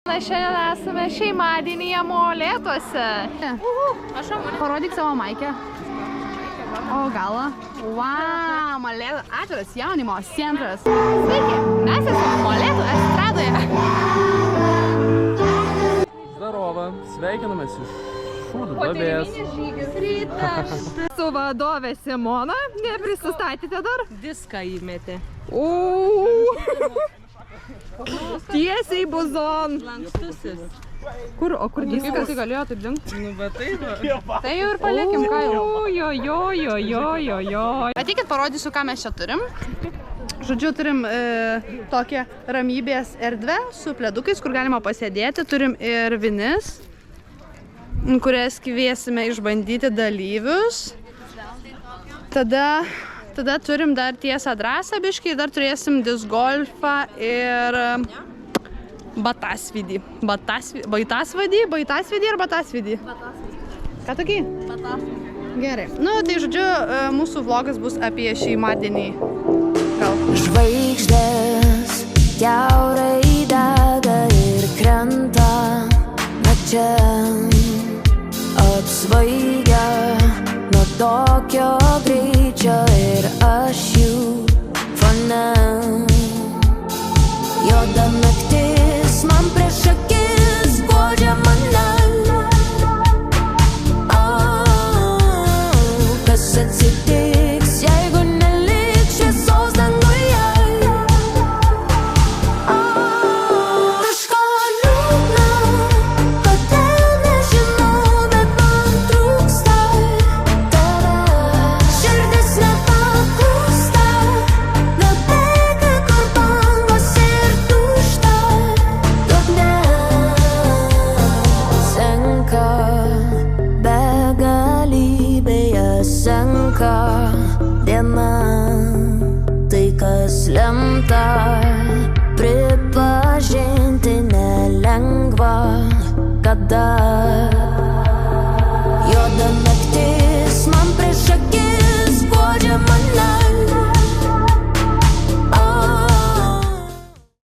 Šiandien esame šeimadienėje Molėtuose. Parodyk savo maikę. O galą. Wow, Molėtų atviras jaunimo centras. Sveiki, mes esame Molėtų estradoje. Zdarova, sveikinamės iš šūdų duobės. Su vadove Simona, neprisistatėte dar? Diską įmetė. Tiesiai buzon. Lankstusis. Kur diskas? Tai galėjo taip dingti? Nu, bet taip. Tai jau ir paliekim, ką jau. Ateikit, parodysiu, ką mes čia turim. Žodžiu, turim tokią ramybės erdvę su pledukais, kur galima pasėdėti. Turim ir vinis, kurias kviesime išbandyti dalyvius. Tada turim dar tiesą drąsą biškį ir dar turėsim disgolfą ir batasvidį. Baitasvidį ar batasvidį? Ką tokį? Batasvidį. Gerai. Nu, tai žodžiu, mūsų vlogas bus apie šeimadienį. Gal. Žvaigždės kiaurai dega ir krenta, bet čia apsvaigia nuo tokio greičio ir aš jų fone. Juoda naktis man prieš akis guodžia mane. Kas atsitiks, jeigu neliks šviesos danguje? Kažko liūdna, kodėl nežinau, bet man trūksta tavęs. Širdis nepaklūsta, gal bėga kur bangos ir tušta. Dugne senka, begalybėje senka diena. Tai kas lemta pripažinti nelengva, kada